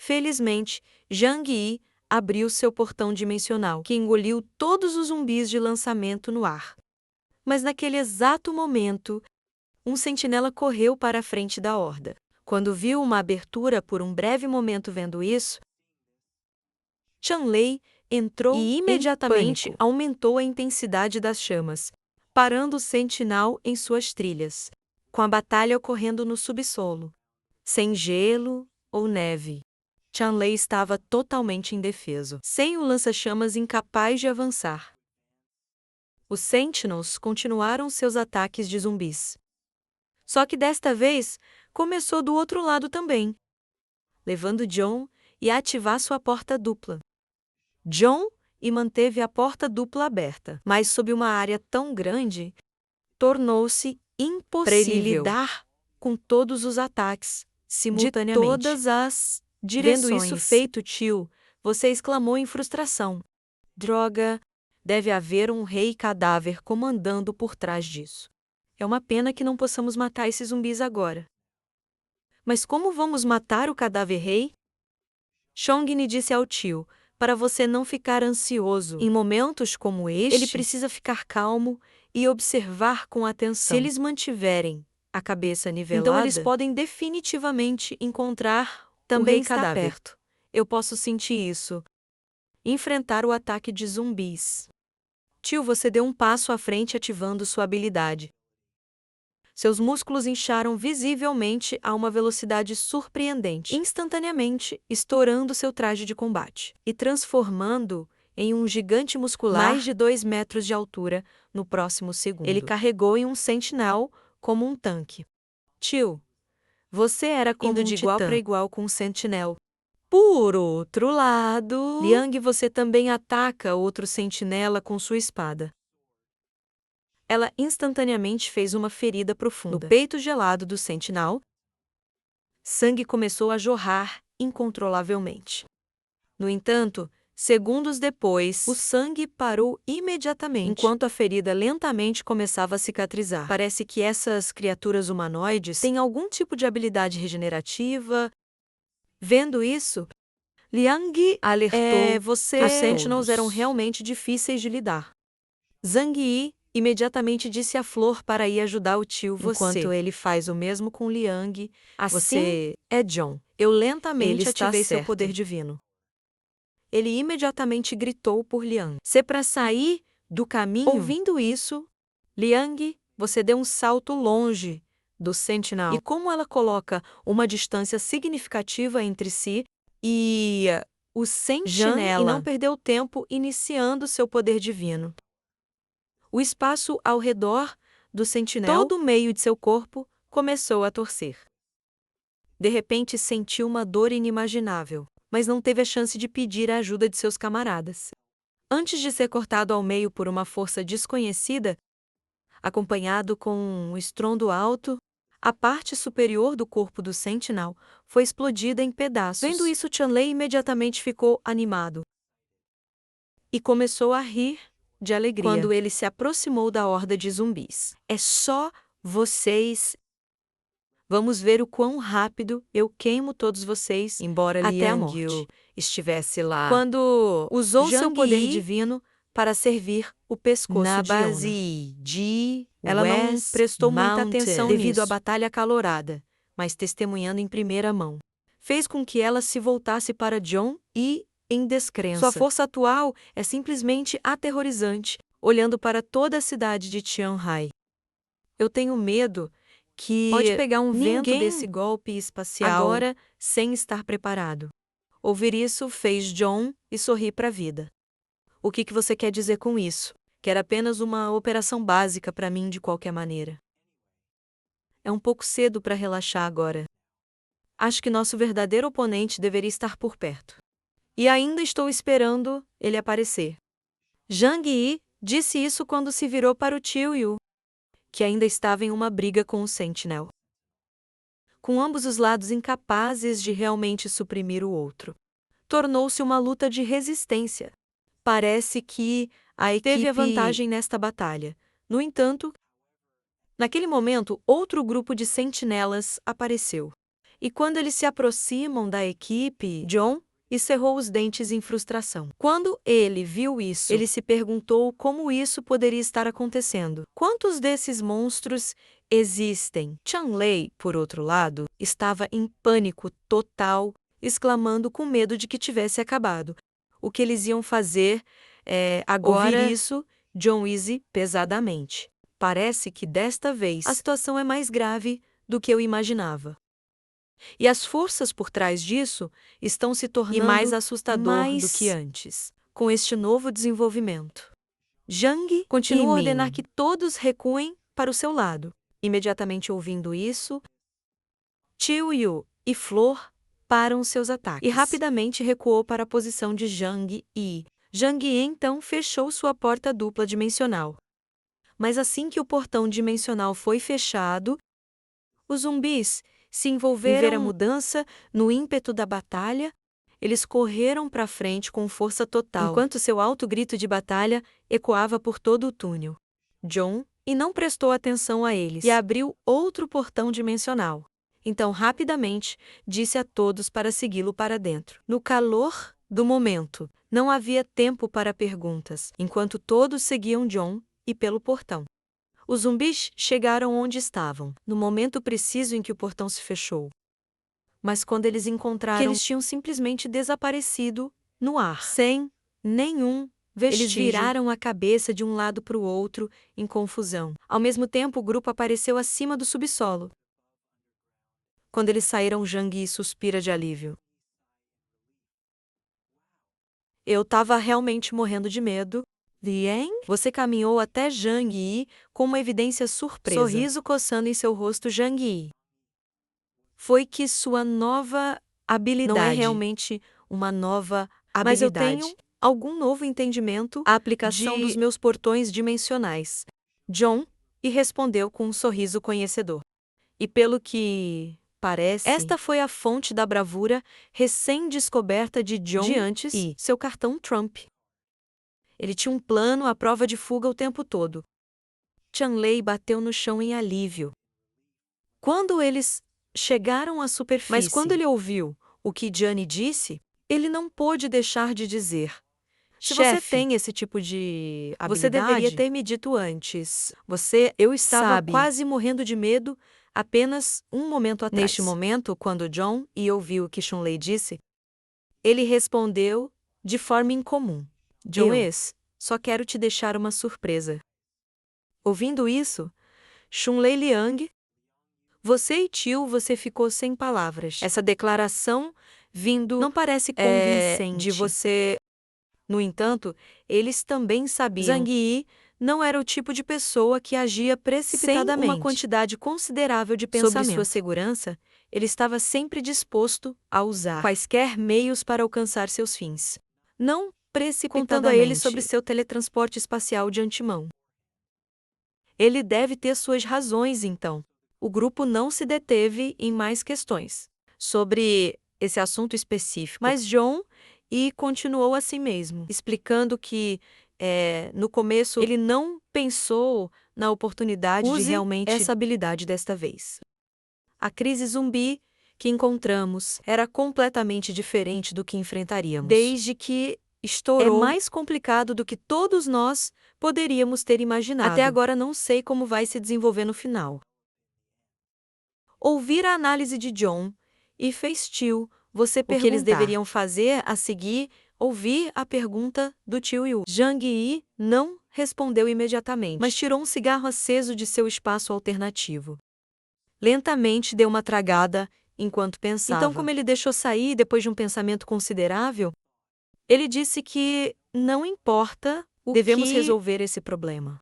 Felizmente, Zhang Yi abriu seu portão dimensional, que engoliu todos os zumbis de lançamento no ar. Mas naquele exato momento, um sentinela correu para a frente da horda. Quando viu uma abertura por um breve momento vendo isso, Chanlei entrou e imediatamente aumentou a intensidade das chamas, parando o sentinel em suas trilhas, com a batalha ocorrendo no subsolo, sem gelo ou neve. Chanlei estava totalmente indefeso, sem o lança-chamas incapaz de avançar. Os Sentinels continuaram seus ataques de zumbis. Só que desta vez, começou do outro lado também, levando John a ativar sua porta dupla. John manteve a porta dupla aberta, mas sob uma área tão grande, tornou-se impossível para ele lidar com todos os ataques simultaneamente. De todas as direções. Vendo isso feito, tio, você exclamou em frustração. Droga, deve haver um rei cadáver comandando por trás disso. É uma pena que não possamos matar esses zumbis agora. Mas como vamos matar o cadáver rei? Chongni disse ao tio, para você não ficar ansioso. Em momentos como este, ele precisa ficar calmo e observar com atenção. Se eles mantiverem a cabeça nivelada, então eles podem definitivamente encontrar também o rei cadáver. Perto. Eu posso sentir isso. Enfrentar o ataque de zumbis. Tio, você deu um passo à frente ativando sua habilidade. Seus músculos incharam visivelmente a uma velocidade surpreendente, instantaneamente estourando seu traje de combate e transformando em um gigante muscular mais de 2 metros de altura no próximo segundo. Ele carregou em um sentinel como um tanque. Tio, você era como de igual para igual com um sentinel. Por outro lado, Liang, você também ataca outro sentinela com sua espada. Ela instantaneamente fez uma ferida profunda no peito gelado do sentinel. Sangue começou a jorrar incontrolavelmente. No entanto, segundos depois, o sangue parou imediatamente, enquanto a ferida lentamente começava a cicatrizar. Parece que essas criaturas humanoides têm algum tipo de habilidade regenerativa. Vendo isso, Liang alertou os Sentinels eram realmente difíceis de lidar. Zhang Yi imediatamente disse a Flor para ir ajudar o tio enquanto ele faz o mesmo com Liang. Assim, você é John. Eu lentamente ativei seu poder divino. Ele imediatamente gritou por Liang. Se para sair do caminho. Ouvindo isso, Liang, você deu um salto longe do Sentinel. E como ela coloca uma distância significativa entre si e o Sentinela, e não perdeu tempo iniciando seu poder divino. O espaço ao redor do sentinel, todo o meio de seu corpo, começou a torcer. De repente sentiu uma dor inimaginável, mas não teve a chance de pedir a ajuda de seus camaradas. Antes de ser cortado ao meio por uma força desconhecida, acompanhado com um estrondo alto, a parte superior do corpo do sentinel foi explodida em pedaços. Vendo isso, Chanlei imediatamente ficou animado e começou a rir de alegria quando ele se aproximou da horda de zumbis. É só vocês. Vamos ver o quão rápido eu queimo todos vocês, embora até a morte estivesse lá. Quando usou seu poder divino para servir o pescoço na base de ela não prestou muita atenção devido à batalha acalorada, mas testemunhando em primeira mão, fez com que ela se voltasse para John e em descrença. Sua força atual é simplesmente aterrorizante, olhando para toda a cidade de Tianhai. Eu tenho medo que pode pegar um vento desse golpe espacial agora sem estar preparado. Ouvir isso fez John sorrir para a vida. O que você quer dizer com isso? Que era apenas uma operação básica para mim de qualquer maneira. É um pouco cedo para relaxar agora. Acho que nosso verdadeiro oponente deveria estar por perto. E ainda estou esperando ele aparecer. Zhang Yi disse isso quando se virou para o tio Yu, que ainda estava em uma briga com o Sentinel. Com ambos os lados incapazes de realmente suprimir o outro. Tornou-se uma luta de resistência. Parece que a equipe teve a vantagem nesta batalha. No entanto, naquele momento, outro grupo de sentinelas apareceu. E quando eles se aproximam da equipe, John cerrou os dentes em frustração. Quando ele viu isso, ele se perguntou como isso poderia estar acontecendo. Quantos desses monstros existem? Chanley, por outro lado, estava em pânico total, exclamando com medo de que tivesse acabado. O que eles iam fazer agora? Ouvir isso, John Easy pesadamente. Parece que desta vez a situação é mais grave do que eu imaginava. E as forças por trás disso estão se tornando mais assustador do que antes, com este novo desenvolvimento. Zhang continua a ordenar que todos recuem para o seu lado. Imediatamente ouvindo isso, Qiu Yu e Flor param seus ataques e rapidamente recuou para a posição de Zhang Yi. Zhang Yi então fechou sua porta dupla dimensional. Mas assim que o portão dimensional foi fechado, os zumbis se envolveram em ver a mudança no ímpeto da batalha. Eles correram para frente com força total, enquanto seu alto grito de batalha ecoava por todo o túnel. John não prestou atenção a eles e abriu outro portão dimensional. Então, rapidamente, disse a todos para segui-lo para dentro. No calor do momento, não havia tempo para perguntas, enquanto todos seguiam John pelo portão. Os zumbis chegaram onde estavam, no momento preciso em que o portão se fechou. Mas quando eles encontraram que eles tinham simplesmente desaparecido no ar, sem nenhum vestígio. Eles viraram a cabeça de um lado para o outro, em confusão. Ao mesmo tempo, o grupo apareceu acima do subsolo. Quando eles saíram, Zhang Yi suspira de alívio. Eu estava realmente morrendo de medo. Liang? Você caminhou até Zhang Yi com uma evidência surpresa. Sorriso coçando em seu rosto, Zhang Yi. Foi que sua nova habilidade. Não é realmente uma nova habilidade. Mas eu tenho algum novo entendimento. A aplicação dos meus portões dimensionais. John respondeu com um sorriso conhecedor. E pelo que parece, esta foi a fonte da bravura recém-descoberta de John de antes seu cartão Trump. Ele tinha um plano à prova de fuga o tempo todo. Chanley bateu no chão em alívio. Quando eles chegaram à superfície, mas quando ele ouviu o que Johnny disse, ele não pôde deixar de dizer: se você tem esse tipo de habilidade, você deveria ter me dito antes. Eu estava quase morrendo de medo apenas um momento atrás. Neste momento, quando John ouviu o que Chanley disse, ele respondeu de forma incomum. John, só quero te deixar uma surpresa. Ouvindo isso, Chanley Liang, você ficou sem palavras. Essa declaração vindo não parece convincente de você. No entanto, eles também sabiam. Zhang Yi não era o tipo de pessoa que agia precipitadamente. Sem uma quantidade considerável de pensamento sobre sua segurança, ele estava sempre disposto a usar quaisquer meios para alcançar seus fins. Não precipitadamente. Contando a ele sobre seu teletransporte espacial de antemão. Ele deve ter suas razões, então. O grupo não se deteve em mais questões sobre esse assunto específico. Mas John continuou assim mesmo, explicando que, no começo, ele não pensou na oportunidade de realmente essa habilidade desta vez. A crise zumbi que encontramos era completamente diferente do que enfrentaríamos. Desde que estourou, é mais complicado do que todos nós poderíamos ter imaginado. Até agora não sei como vai se desenvolver no final. Ouvir a análise de John fez Tio você perguntar o que eles deveriam fazer a seguir, ouvir a pergunta do Tio Yu. Zhang Yi não respondeu imediatamente, mas tirou um cigarro aceso de seu espaço alternativo. Lentamente deu uma tragada enquanto pensava. Então, como ele deixou sair depois de um pensamento considerável, ele disse que não importa devemos resolver esse problema.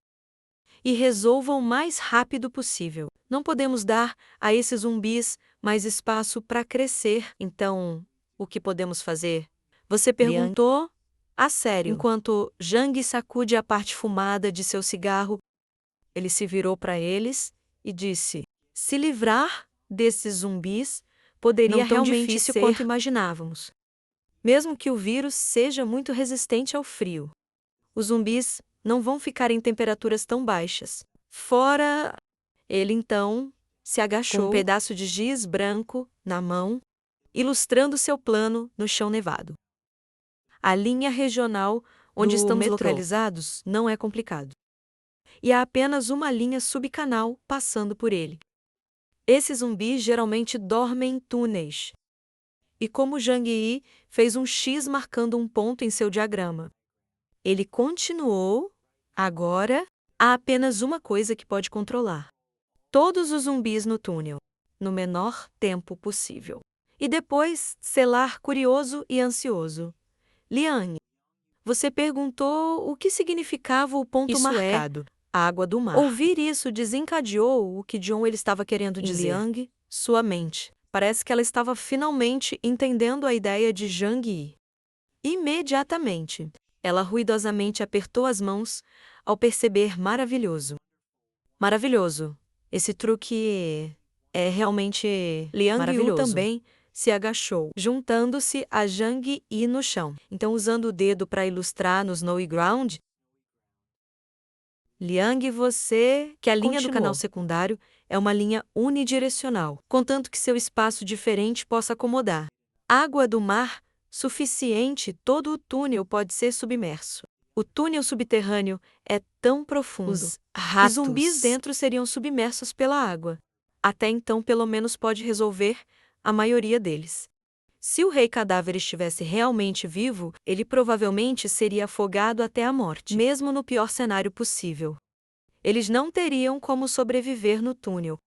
E resolva o mais rápido possível. Não podemos dar a esses zumbis mais espaço para crescer. Então, o que podemos fazer? Você perguntou a sério. Enquanto Zhang sacude a parte fumada de seu cigarro, ele se virou para eles e disse: se livrar desses zumbis poderia não tão realmente difícil ser quanto imaginávamos. Mesmo que o vírus seja muito resistente ao frio, os zumbis não vão ficar em temperaturas tão baixas. Fora, ele então se agachou com um pedaço de giz branco na mão, ilustrando seu plano no chão nevado. A linha regional onde estamos localizados não é complicado. E há apenas uma linha subcanal passando por ele. Esses zumbis geralmente dormem em túneis. E como Zhang Yi fez um X marcando um ponto em seu diagrama. Ele continuou. Agora, há apenas uma coisa que pode controlar. Todos os zumbis no túnel, no menor tempo possível. E depois, selar curioso e ansioso. Liang, você perguntou o que significava o ponto marcado. A água do mar. Ouvir isso desencadeou o que John ele estava querendo dizer. Liang, sua mente. Parece que ela estava finalmente entendendo a ideia de Zhang Yi. Imediatamente, ela ruidosamente apertou as mãos ao perceber maravilhoso. Maravilhoso. Esse truque é realmente Liang Yu também se agachou, juntando-se a Zhang Yi no chão. Então, usando o dedo para ilustrar no Snowy Ground, Liang, você que a linha do canal secundário é uma linha unidirecional, contanto que seu espaço diferente possa acomodar água do mar suficiente, todo o túnel pode ser submerso. O túnel subterrâneo é tão profundo que zumbis dentro seriam submersos pela água. Até então, pelo menos pode resolver a maioria deles. Se o rei cadáver estivesse realmente vivo, ele provavelmente seria afogado até a morte, mesmo no pior cenário possível. Eles não teriam como sobreviver no túnel.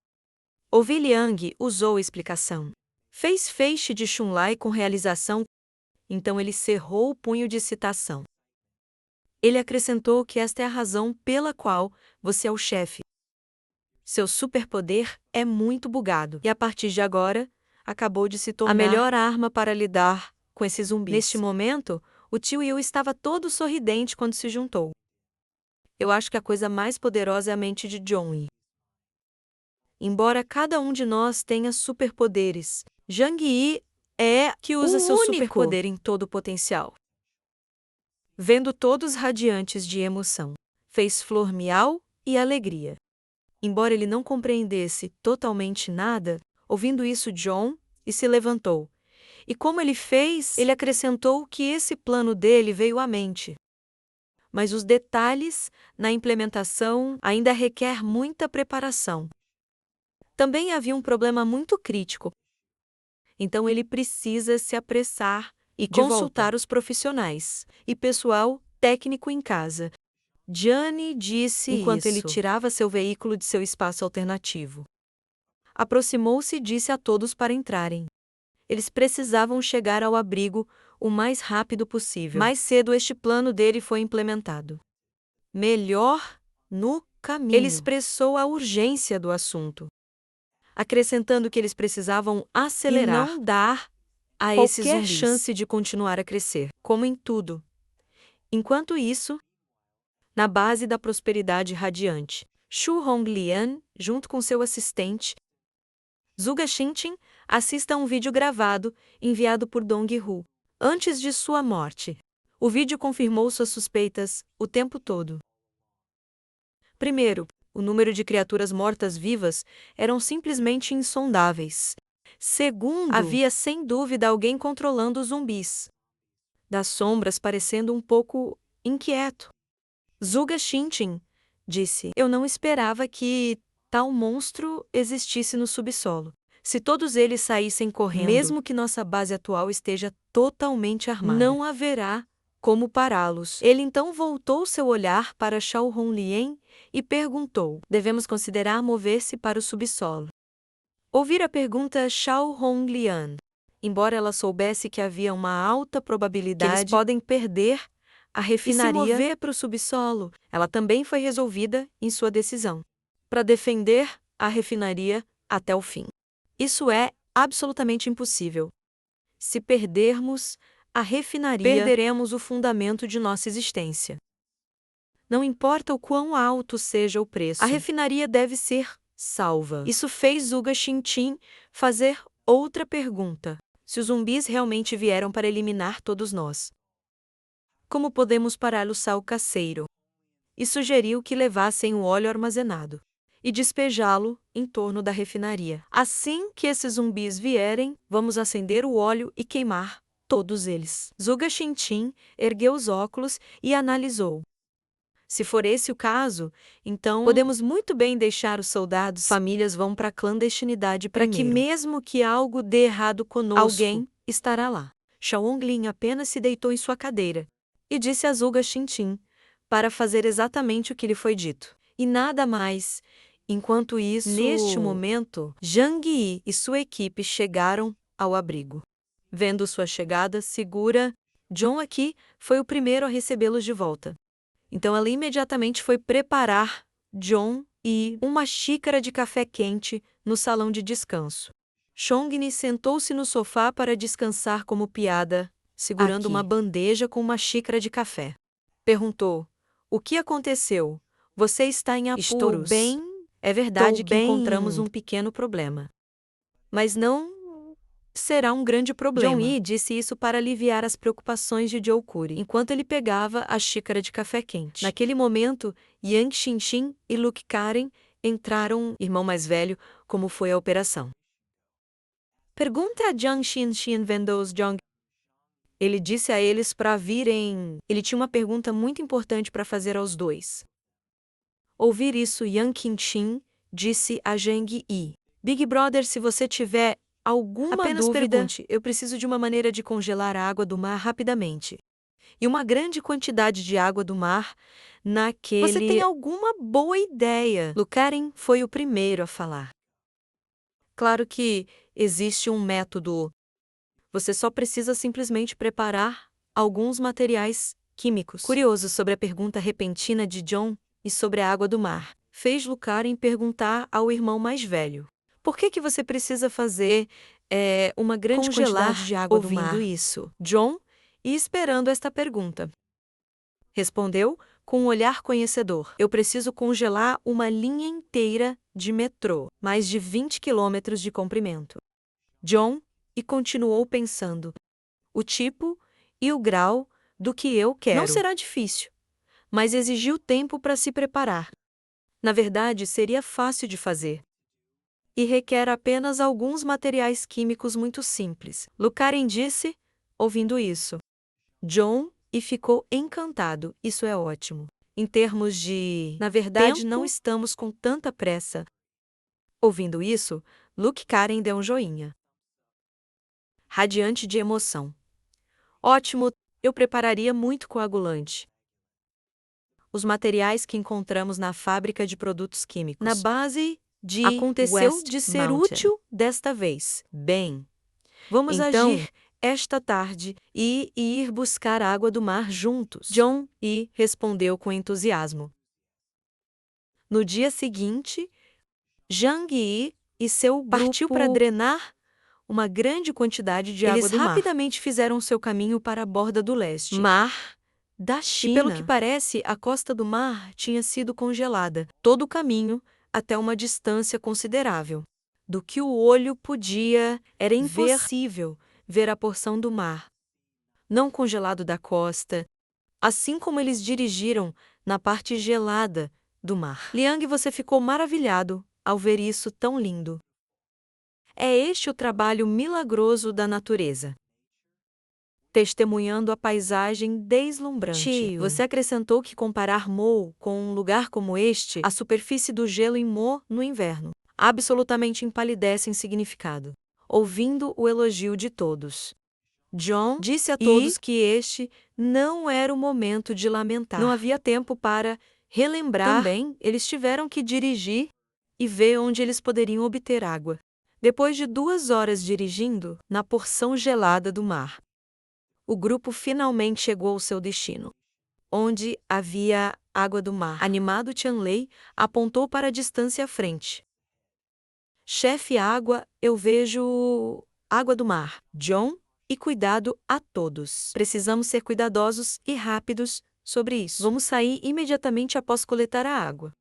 Ouvi Liang usou a explicação. Fez feixe de Xunlai com realização, então ele cerrou o punho de citação. Ele acrescentou que esta é a razão pela qual você é o chefe. Seu superpoder é muito bugado e a partir de agora, acabou de se tornar a melhor arma para lidar com esses zumbis. Neste momento, o tio Yu estava todo sorridente quando se juntou. Eu acho que a coisa mais poderosa é a mente de John Yi. Embora cada um de nós tenha superpoderes, Zhang Yi é que usa seu superpoder em todo o potencial. Vendo todos radiantes de emoção, fez flor miau e alegria. Embora ele não compreendesse totalmente nada, ouvindo isso John e se levantou. E como ele fez, ele acrescentou que esse plano dele veio à mente. Mas os detalhes na implementação ainda requer muita preparação. Também havia um problema muito crítico. Então ele precisa se apressar e consultar os profissionais e pessoal técnico em casa. Gianni disse enquanto ele tirava seu veículo de seu espaço alternativo. Aproximou-se e disse a todos para entrarem. Eles precisavam chegar ao abrigo o mais rápido possível. Mais cedo este plano dele foi implementado. Melhor no caminho. Ele expressou a urgência do assunto, acrescentando que eles precisavam acelerar e não dar a esses qualquer chance de continuar a crescer, como em tudo. Enquanto isso, na base da prosperidade radiante, Xu Honglian, junto com seu assistente, Zhuge Xinqin, assista a um vídeo gravado enviado por Dong-Hu antes de sua morte. O vídeo confirmou suas suspeitas o tempo todo. Primeiro, o número de criaturas mortas-vivas eram simplesmente insondáveis. Segundo, havia sem dúvida alguém controlando os zumbis. Das sombras parecendo um pouco inquieto. Zhuge Xinqin disse: Eu não esperava que tal monstro existisse no subsolo. Se todos eles saíssem correndo, mesmo que nossa base atual esteja totalmente armada, não haverá como pará-los. Ele então voltou seu olhar para Shao Honglien e perguntou: Devemos considerar mover-se para o subsolo? Ouvir a pergunta Shao Honglian, embora ela soubesse que havia uma alta probabilidade que eles podem perder a refinaria e se mover para o subsolo, ela também foi resolvida em sua decisão para defender a refinaria até o fim. Isso é absolutamente impossível. Se perdermos a refinaria, perderemos o fundamento de nossa existência. Não importa o quão alto seja o preço, a refinaria deve ser salva. Isso fez Zhuge Xinqin fazer outra pergunta: se os zumbis realmente vieram para eliminar todos nós, como podemos parar o sal caseiro? E sugeriu que levassem o óleo armazenado. e despejá-lo em torno da refinaria. Assim que esses zumbis vierem, vamos acender o óleo e queimar todos eles. Zhuge Xintin ergueu os óculos e analisou. Se for esse o caso, então podemos muito bem deixar os soldados. Famílias vão para a clandestinidade para que mesmo que algo dê errado conosco, alguém estará lá. Xiaolonglin apenas se deitou em sua cadeira e disse a Zhuge Xintin para fazer exatamente o que lhe foi dito. E nada mais. Enquanto isso, neste momento, Zhang Yi e sua equipe chegaram ao abrigo. Vendo sua chegada segura, John aqui foi o primeiro a recebê-los de volta. Então ela imediatamente foi preparar John e uma xícara de café quente no salão de descanso. Chongni sentou-se no sofá para descansar como piada, segurando uma bandeja com uma xícara de café. Perguntou: "O que aconteceu? Você está em apuros?" "Estou bem. É verdade que encontramos um pequeno problema. Mas não será um grande problema." John Yi disse isso para aliviar as preocupações de Zhou Kuri, enquanto ele pegava a xícara de café quente. Naquele momento, Yang Xinxin e Luke Karen entraram, irmão mais velho, como foi a operação. Pergunte a Jiang Xinxin Vendos Zhang. Ele disse a eles para virem. Ele tinha uma pergunta muito importante para fazer aos dois. Ouvir isso, Yang Xinxin disse a Zhang Yi: "Big Brother, se você tiver alguma apenas dúvida, pergunte. Eu preciso de uma maneira de congelar a água do mar rapidamente. E uma grande quantidade de água do mar naquele... Você tem alguma boa ideia?" Luke Karen foi o primeiro a falar. "Claro que existe um método. Você só precisa simplesmente preparar alguns materiais químicos." Curioso sobre a pergunta repentina de John e sobre a água do mar, fez Luke Karen perguntar ao irmão mais velho: "Por que você precisa fazer uma grande quantidade de água do mar?" Ouvindo isso, John, e esperando esta pergunta, respondeu com um olhar conhecedor: "Eu preciso congelar uma linha inteira de metrô, mais de 20 quilômetros de comprimento." John e continuou pensando: "O tipo e o grau do que eu quero. Não será difícil, mas exigiu tempo para se preparar. Na verdade, seria fácil de fazer. E requer apenas alguns materiais químicos muito simples." Luke Karen disse, ouvindo isso. John e ficou encantado. "Isso é ótimo. Em termos de... Na verdade, não estamos com tanta pressa." Ouvindo isso, Luke Karen deu um joinha, radiante de emoção. "Ótimo, eu prepararia muito coagulante. Os materiais que encontramos na fábrica de produtos químicos. Na base de aconteceu West de ser Mountain. Útil desta vez. Bem, vamos então agir esta tarde e ir buscar água do mar juntos." John e respondeu com entusiasmo. No dia seguinte, Zhang Yi e seu grupo partiu para drenar uma grande quantidade de água do mar. Eles rapidamente fizeram seu caminho para a borda do leste, mar da China. E pelo que parece, a costa do mar tinha sido congelada todo o caminho até uma distância considerável. Do que o olho podia, era impossível ver a porção do mar não congelado da costa, assim como eles dirigiram na parte gelada do mar. Liang, você ficou maravilhado ao ver isso tão lindo. É este o trabalho milagroso da natureza. Testemunhando a paisagem deslumbrante. Tio, você acrescentou que comparar Mo com um lugar como este, a superfície do gelo em Mo no inverno, absolutamente empalidece em significado. Ouvindo o elogio de todos, John disse a todos que este não era o momento de lamentar. Não havia tempo para relembrar. Também, eles tiveram que dirigir e ver onde eles poderiam obter água. Depois de 2 horas dirigindo na porção gelada do mar, o grupo finalmente chegou ao seu destino, onde havia água do mar. Animado, Tianlei apontou para a distância à frente. "Chefe água, eu vejo água do mar." John, e cuidado a todos. Precisamos ser cuidadosos e rápidos sobre isso. Vamos sair imediatamente após coletar a água.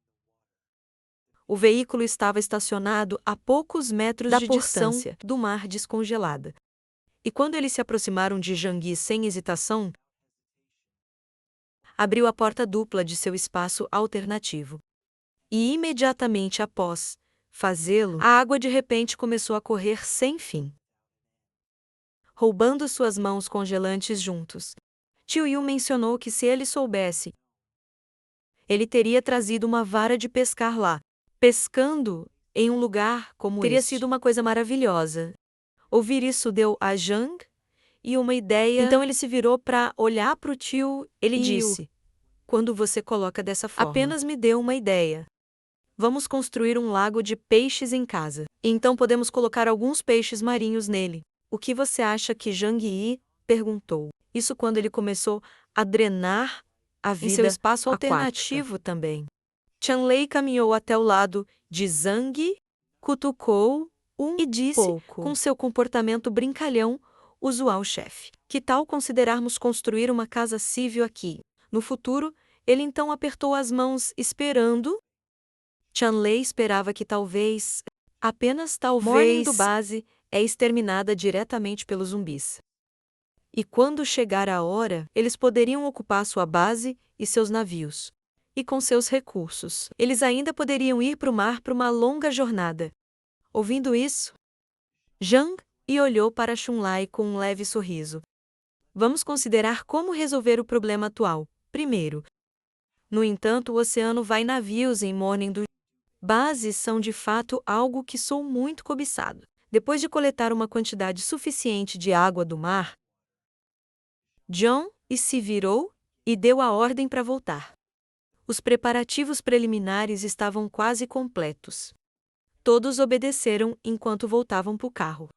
O veículo estava estacionado a poucos metros da distância do mar descongelada. E quando eles se aproximaram de Zhang Yi sem hesitação, abriu a porta dupla de seu espaço alternativo. E imediatamente após fazê-lo, a água de repente começou a correr sem fim, roubando suas mãos congelantes juntos. Tio Yu mencionou que se ele soubesse, ele teria trazido uma vara de pescar lá. Pescando em um lugar como teria sido uma coisa maravilhosa. Ouvir isso deu a Zhang e uma ideia. Então ele se virou para olhar para o tio. Ele disse: "Quando você coloca dessa forma, apenas me deu uma ideia. Vamos construir um lago de peixes em casa. Então podemos colocar alguns peixes marinhos nele. O que você acha que Zhang Yi?" perguntou. Isso quando ele começou a drenar a vida em seu espaço alternativo também. Chanlei caminhou até o lado de Zhang, cutucou e disse, com seu comportamento brincalhão, usual chefe: "Que tal considerarmos construir uma casa civil aqui? No futuro?" Ele então apertou as mãos esperando. Chanlei esperava que talvez, apenas talvez, Morning do base é exterminada diretamente pelos zumbis. E quando chegar a hora, eles poderiam ocupar sua base e seus navios. E com seus recursos, eles ainda poderiam ir para o mar para uma longa jornada. Ouvindo isso, Zhang Yi olhou para Chunlai com um leve sorriso. Vamos considerar como resolver o problema atual, primeiro. No entanto, o oceano vai navios em Morning do bases são de fato algo que sou muito cobiçado. Depois de coletar uma quantidade suficiente de água do mar, John se virou e deu a ordem para voltar. Os preparativos preliminares estavam quase completos. Todos obedeceram enquanto voltavam para o carro.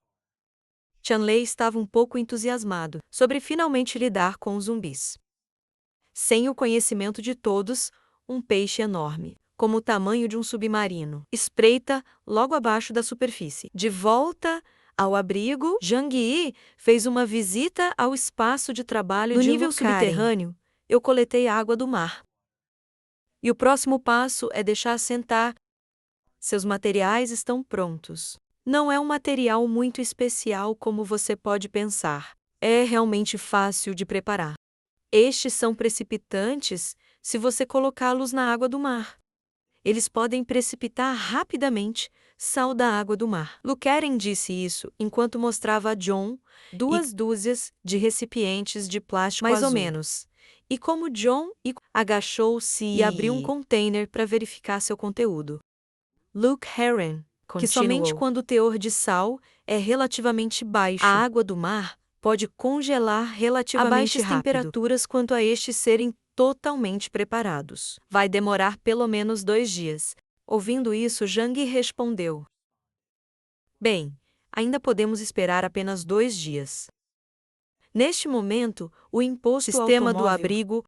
Chanlei estava um pouco entusiasmado sobre finalmente lidar com os zumbis. Sem o conhecimento de todos, um peixe enorme, como o tamanho de um submarino, espreita logo abaixo da superfície. De volta ao abrigo, Zhang Yi fez uma visita ao espaço de trabalho no nível subterrâneo. Eu coletei água do mar. E o próximo passo é deixar assentar. Seus materiais estão prontos. Não é um material muito especial como você pode pensar. É realmente fácil de preparar. Estes são precipitantes se você colocá-los na água do mar. Eles podem precipitar rapidamente sal da água do mar. Lu Karen disse isso enquanto mostrava a John 2 dúzias de recipientes de plástico mais azul. Mais ou menos. E como John agachou-se e abriu um container para verificar seu conteúdo. Luke Herron, que somente quando o teor de sal é relativamente baixo, a água do mar pode congelar relativamente a baixas temperaturas quanto a estes serem totalmente preparados. Vai demorar pelo menos 2 dias. Ouvindo isso, Zhang respondeu: "Bem, ainda podemos esperar apenas 2 dias." Neste momento, o imposto sistema do abrigo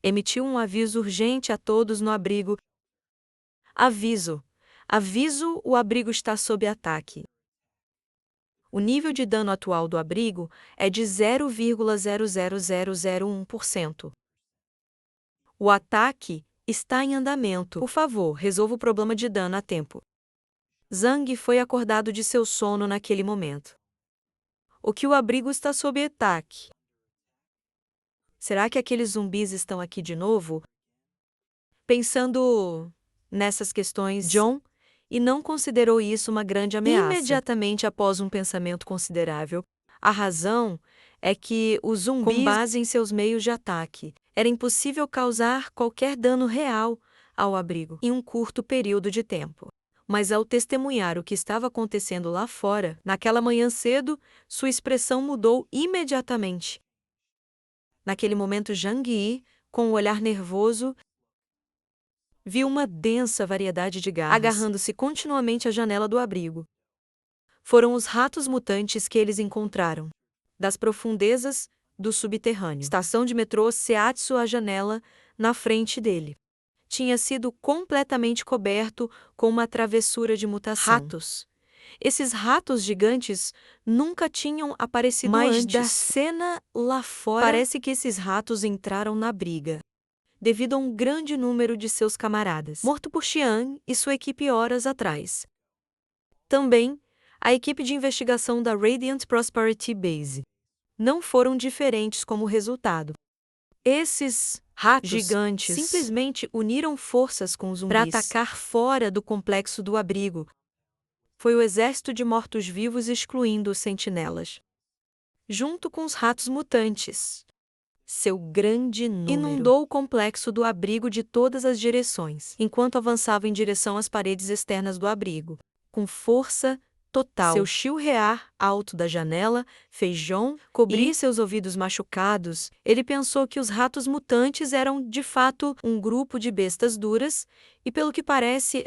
emitiu um aviso urgente a todos no abrigo. Aviso! Aviso! O abrigo está sob ataque. O nível de dano atual do abrigo é de 0,00001%. O ataque está em andamento. Por favor, resolva o problema de dano a tempo. Zhang foi acordado de seu sono naquele momento. O que o abrigo está sob ataque? Será que aqueles zumbis estão aqui de novo? Pensando nessas questões, John não considerou isso uma grande ameaça. Imediatamente após um pensamento considerável, a razão é que os zumbis, com base em seus meios de ataque, era impossível causar qualquer dano real ao abrigo em um curto período de tempo. Mas ao testemunhar o que estava acontecendo lá fora, naquela manhã cedo, sua expressão mudou imediatamente. Naquele momento, Zhang Yi, com um olhar nervoso, viu uma densa variedade de garras agarrando-se continuamente à janela do abrigo. Foram os ratos mutantes que eles encontraram. Das profundezas do subterrâneo. Estação de metrô Seatsu, a janela, na frente dele, tinha sido completamente coberto com uma travessura de mutação. Ratos. Esses ratos gigantes nunca tinham aparecido antes. Mas da cena lá fora, parece que esses ratos entraram na briga, devido a um grande número de seus camaradas, morto por Xian e sua equipe horas atrás. Também, a equipe de investigação da Radiant Prosperity Base não foram diferentes como resultado. Esses ratos gigantes simplesmente uniram forças com os zumbis para atacar fora do complexo do abrigo. Foi o exército de mortos-vivos excluindo os sentinelas, junto com os ratos mutantes. Seu grande número Inundou o complexo do abrigo de todas as direções, enquanto avançava em direção às paredes externas do abrigo. Com força total, seu chilrear alto da janela fez John cobrir seus ouvidos machucados. Ele pensou que os ratos mutantes eram, de fato, um grupo de bestas duras, e pelo que parece,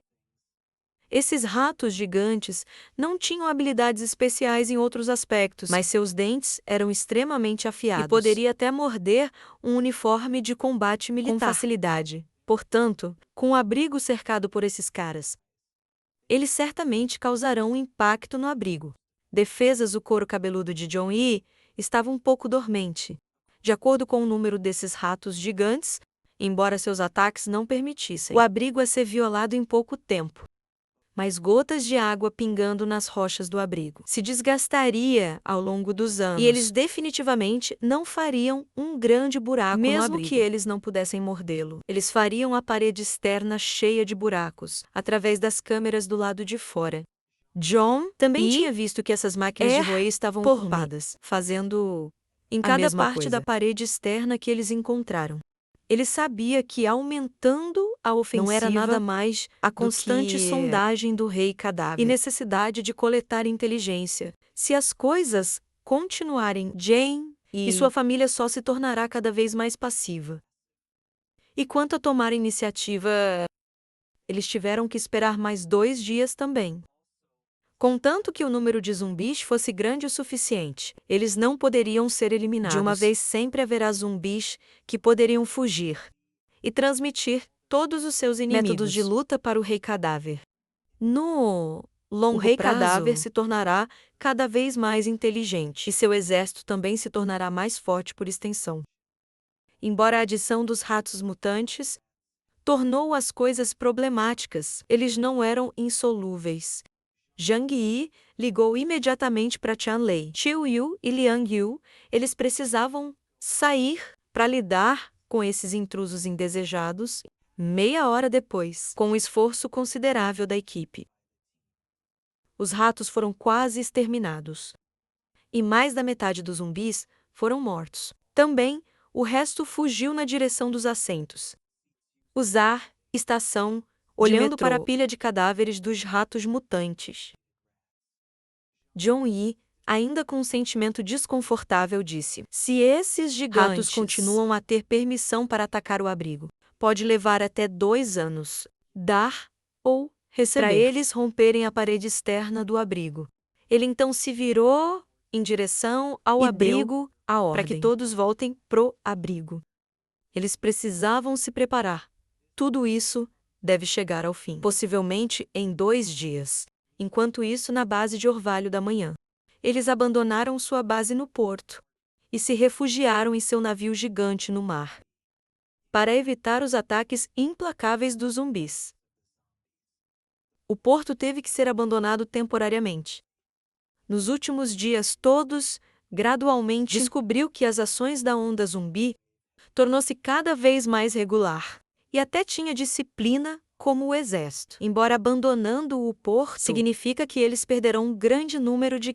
esses ratos gigantes não tinham habilidades especiais em outros aspectos, mas seus dentes eram extremamente afiados e poderia até morder um uniforme de combate militar com facilidade. Portanto, com o abrigo cercado por esses caras, eles certamente causarão um impacto no abrigo. Defesas do couro cabeludo de John Yi estava um pouco dormente. De acordo com o número desses ratos gigantes, embora seus ataques não permitissem o abrigo a ser violado em pouco tempo, mas gotas de água pingando nas rochas do abrigo se desgastaria ao longo dos anos. E eles definitivamente não fariam um grande buraco no abrigo. Mesmo que eles não pudessem mordê-lo, eles fariam a parede externa cheia de buracos, através das câmeras do lado de fora. John também tinha visto que essas máquinas de roer estavam ocupadas, fazendo em cada parte da parede externa que eles encontraram. Ele sabia que, aumentando a ofensiva, não era nada mais a constante sondagem do rei cadáver e necessidade de coletar inteligência. Se as coisas continuarem, Jane e sua família só se tornará cada vez mais passiva. E quanto a tomar iniciativa, eles tiveram que esperar mais 2 dias também. Contanto que o número de zumbis fosse grande o suficiente, eles não poderiam ser eliminados. De uma vez sempre haverá zumbis que poderiam fugir e transmitir todos os seus inimigos. Métodos de luta para o Rei Cadáver. No longo prazo, o Rei Cadáver se tornará cada vez mais inteligente e seu exército também se tornará mais forte por extensão. Embora a adição dos ratos mutantes tornou as coisas problemáticas, eles não eram insolúveis. Zhang Yi ligou imediatamente para Tianlei, Qiu Yu e Liang Yu. Eles precisavam sair para lidar com esses intrusos indesejados. Meia hora depois, com um esforço considerável da equipe, os ratos foram quase exterminados. E mais da metade dos zumbis foram mortos. Também, o resto fugiu na direção dos assentos. Usar, estação, olhando para a pilha de cadáveres dos ratos mutantes. John Yi, ainda com um sentimento desconfortável, disse: se esses gigantes ratos continuam a ter permissão para atacar o abrigo, pode levar até 2 anos, dar ou receber, para eles romperem a parede externa do abrigo. Ele então se virou em direção ao abrigo para que todos voltem pro abrigo. Eles precisavam se preparar. Tudo isso deve chegar ao fim, possivelmente em 2 dias. Enquanto isso, na base de Orvalho da Manhã, eles abandonaram sua base no porto e se refugiaram em seu navio gigante no mar, para evitar os ataques implacáveis dos zumbis. O porto teve que ser abandonado temporariamente. Nos últimos dias, todos, gradualmente, descobriu que as ações da onda zumbi tornou-se cada vez mais regular e até tinha disciplina como o exército. Embora abandonando o porto, significa que eles perderão um grande número de